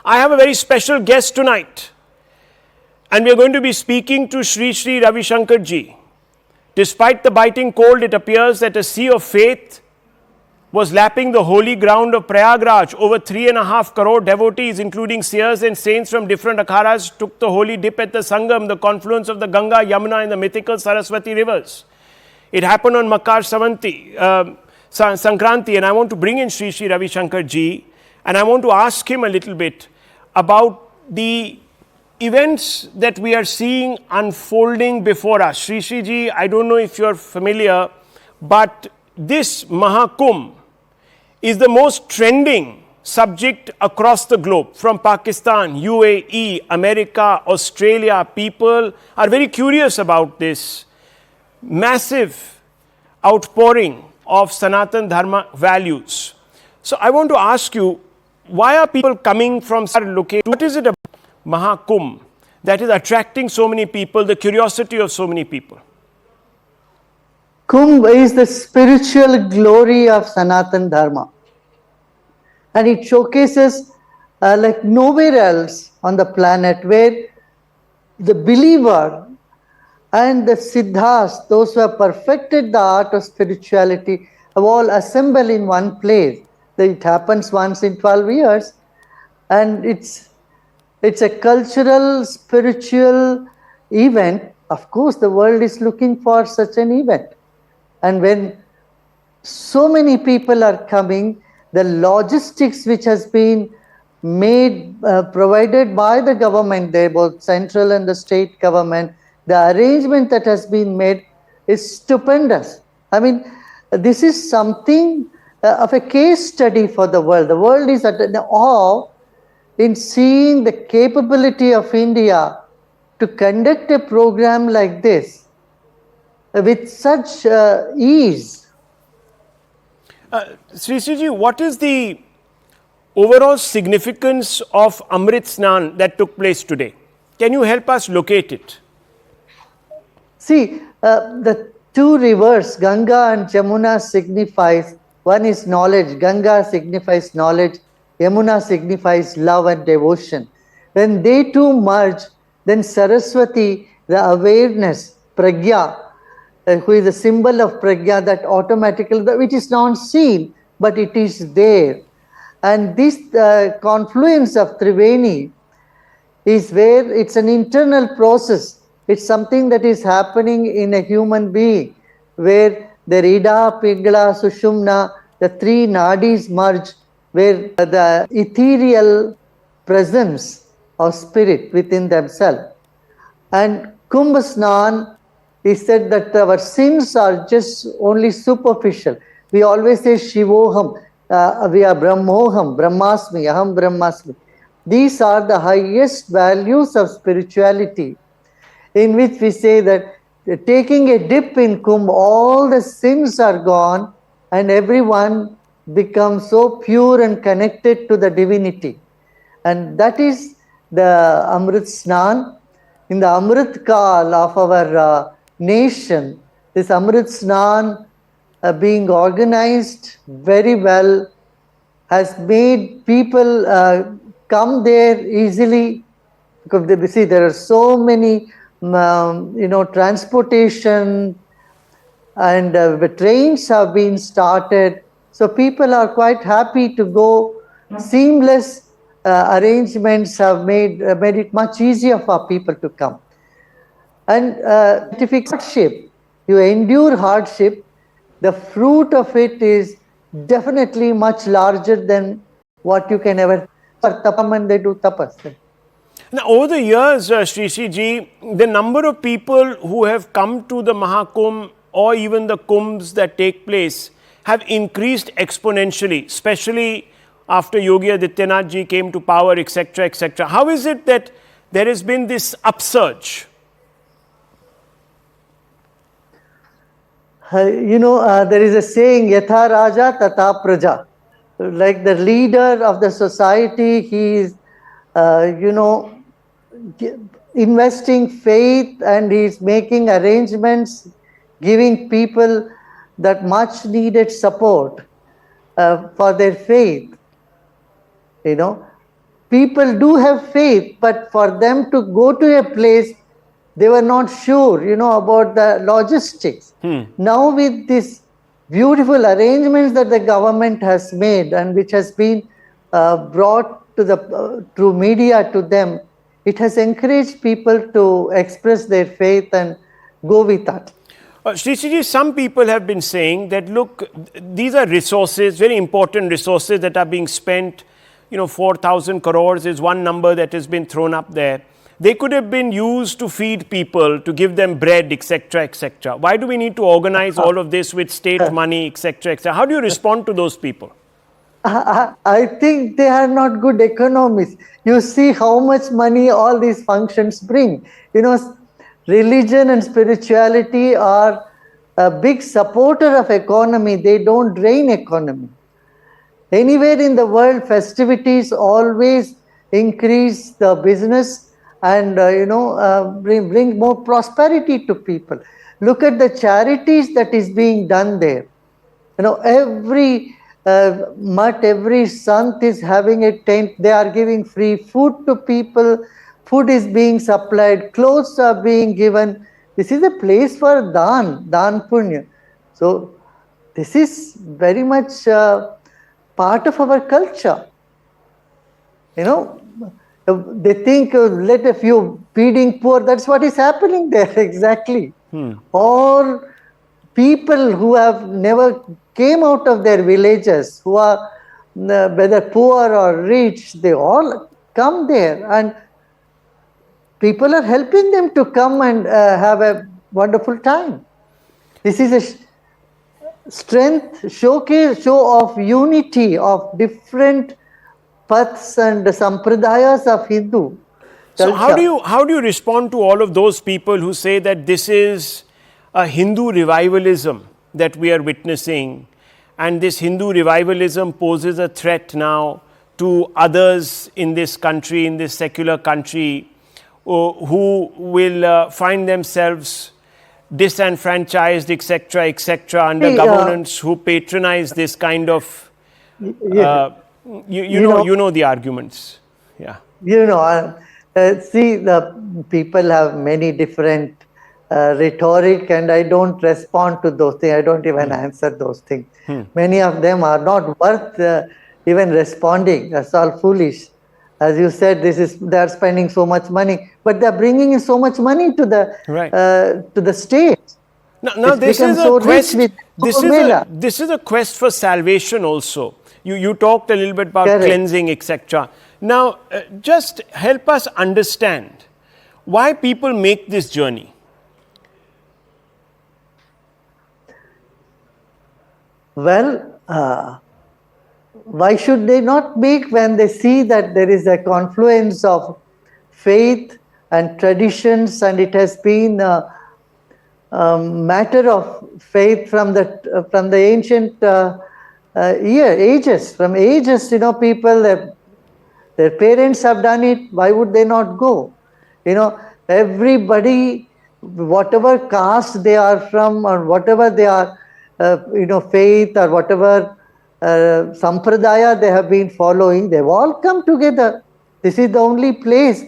I have a very special guest tonight, and we are going to be speaking to Sri Sri Ravi Shankar ji. Despite the biting cold, it appears that a sea of faith was lapping the holy ground of Prayagraj. Over 3.5 crore devotees, including seers and saints from different akhadaas, took the holy dip at the Sangam, the confluence of the Ganga, Yamuna and the mythical Saraswati rivers. It happened on Makar Sankranti, and I want to bring in Sri Sri Ravi Shankar ji, and I want to ask him a little bit about the events that we are seeing unfolding before us. Sri Sri ji, I don't know if you are familiar, but this Maha Kumbh is the most trending subject across the globe. From Pakistan, UAE, America, Australia, people are very curious about this massive outpouring of Sanatan Dharma values. So I want to ask you, why are people coming from such locations? What is it about Maha Kumbh that is attracting so many people, the curiosity of so many people? Kumbh is the spiritual glory of Sanatan Dharma, and it showcases like nowhere else on the planet, where the believer and the siddhas, those who have perfected the art of spirituality, have all assembled in one place. It happens once in 12 years, and it's a cultural, spiritual event. Of course, the world is looking for such an event. And when so many people are coming, the logistics which has been made, provided by the government there, both central and the state government, the arrangement that has been made is stupendous. I mean, this is something of a case study for the world. The world is at awe in seeing the capability of India to conduct a program like this with such ease. Sri Sri ji, what is the overall significance of Amrit Snan that took place today? Can you help us locate it? See, the two rivers, Ganga and Jamuna, signifies, one is knowledge. Ganga signifies knowledge. Yamuna signifies love and devotion. When they two merge, then Saraswati, the awareness, Pragya, who is the symbol of Pragya, that automatically, which is not seen, but it is there. And this confluence of Triveni is where it's an internal process. It's something that is happening in a human being, where the Ida, Pingala, Sushumna, the three nadis merge, where the ethereal presence of spirit within themselves. And Kumbh Snan is said that our sins are just only superficial. We always say Shivoham, we are Brahmoham, Brahmasmi, Aham Brahmasmi. These are the highest values of spirituality, in which we say that taking a dip in Kumbh, all the sins are gone and everyone becomes so pure and connected to the divinity. And that is the Amrit Snan. In the Amrit Kal of our nation, this Amrit Snan being organized very well has made people come there easily, because they see there are so many transportation, and the trains have been started, so people are quite happy to go. Seamless arrangements have made it much easier for people to come. And scientific hardship, you endure hardship, the fruit of it is definitely much larger than what you can ever. And they do tapas. Now, over the years, Sri Sri ji, the number of people who have come to the Mahakumbh or even the Kumbhs that take place have increased exponentially, especially after Yogi Adityanath ji came to power, etc., etc. How is it that there has been this upsurge? There is a saying, Yatha Raja Tata Praja. Like the leader of the society, he is, investing faith, and he is making arrangements, giving people that much needed support for their faith. people do have faith, but for them to go to a place, they were not sure, about the logistics. Now with this beautiful arrangements that the government has made and which has been brought to the through media to them, it has encouraged people to express their faith and go with that. Sri, some people have been saying that, look, these are resources, very important resources that are being spent. 4,000 crores is one number that has been thrown up there. They could have been used to feed people, to give them bread, etc., etc. Why do we need to organize all of this with state money, etc., etc.? How do you respond to those people? I think they are not good economists. You see how much money all these functions bring. Religion and spirituality are a big supporter of economy. They don't drain economy. Anywhere in the world, festivities always increase the business and bring more prosperity to people. Look at the charities that is being done there. Every mutt, every sant is having a tent. They are giving free food to people. Food is being supplied. Clothes are being given. This is a place for dan punya. So this is very much part of our culture. They think let a few feeding poor. That's what is happening there exactly. Or people who have never came out of their villages, who are whether poor or rich, they all come there, and people are helping them to come and have a wonderful time. This is a strength, show of unity of different paths and sampradayas of Hindu So culture. how do you respond to all of those people who say that this is a Hindu revivalism that we are witnessing, and this Hindu revivalism poses a threat now to others in this country, in this secular country, who will find themselves disenfranchised, etc., etc., under governments who patronize this kind of, you know the arguments. Yeah. See, the people have many different rhetoric, and I don't respond to those things. I don't even answer those things. Many of them are not worth even responding. That's all foolish. As you said, they are spending so much money, but they are bringing in so much money to the state. Now this is a quest. This is a quest for salvation also. You talked a little bit about cleansing, etc. Now, just help us understand why people make this journey. Well, why should they not make when they see that there is a confluence of faith and traditions, and it has been a matter of faith from the ancient ages. From ages, people, their parents have done it. Why would they not go? Everybody, whatever caste they are from, or whatever they are, faith or whatever sampradaya they have been following, they've all come together. This is the only place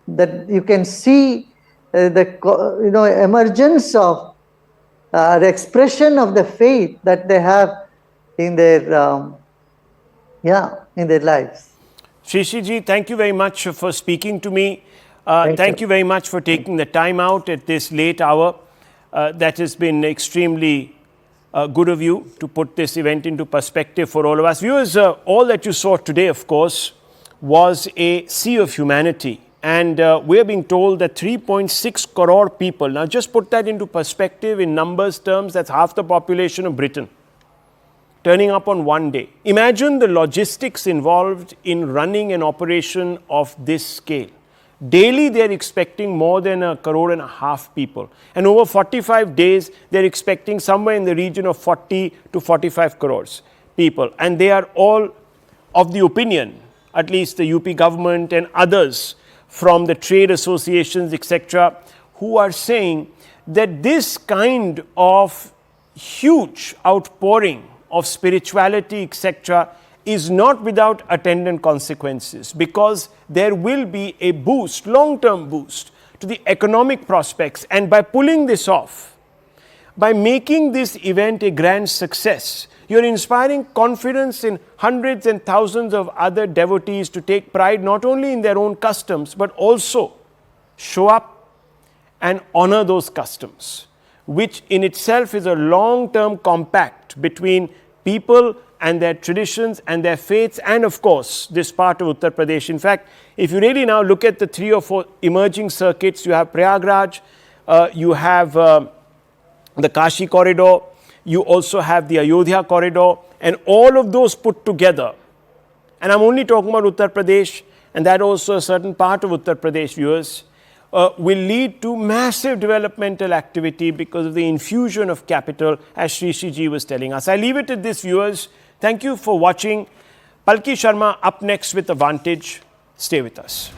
that you can see the emergence of the expression of the faith that they have in their in their lives. Ji, thank you very much for speaking to me. Thank you very much for taking the time out at this late hour. That has been extremely good of you to put this event into perspective for all of us. Viewers, all that you saw today, of course, was a sea of humanity. And we're being told that 3.6 crore people, now just put that into perspective in numbers terms, that's half the population of Britain, turning up on one day. Imagine the logistics involved in running an operation of this scale. Daily, they're expecting more than 1.5 crore people. And over 45 days, they're expecting somewhere in the region of 40 to 45 crores people. And they are all of the opinion, at least the UP government and others from the trade associations, etc., who are saying that this kind of huge outpouring of spirituality, etc., is not without attendant consequences, because there will be a boost, long-term boost to the economic prospects. And by pulling this off, by making this event a grand success, you're inspiring confidence in hundreds and thousands of other devotees to take pride not only in their own customs, but also show up and honor those customs, which in itself is a long-term compact between people and their traditions and their faiths, and of course this part of Uttar Pradesh. In fact, if you really now look at the 3 or 4 emerging circuits, you have Prayagraj, you have the Kashi corridor, you also have the Ayodhya corridor, and all of those put together, and I'm only talking about Uttar Pradesh, and that also a certain part of Uttar Pradesh, viewers, will lead to massive developmental activity because of the infusion of capital, as Sri Ji was telling us. I leave it at this, viewers. Thank you for watching. Palki Sharma up next with Advantage. Stay with us.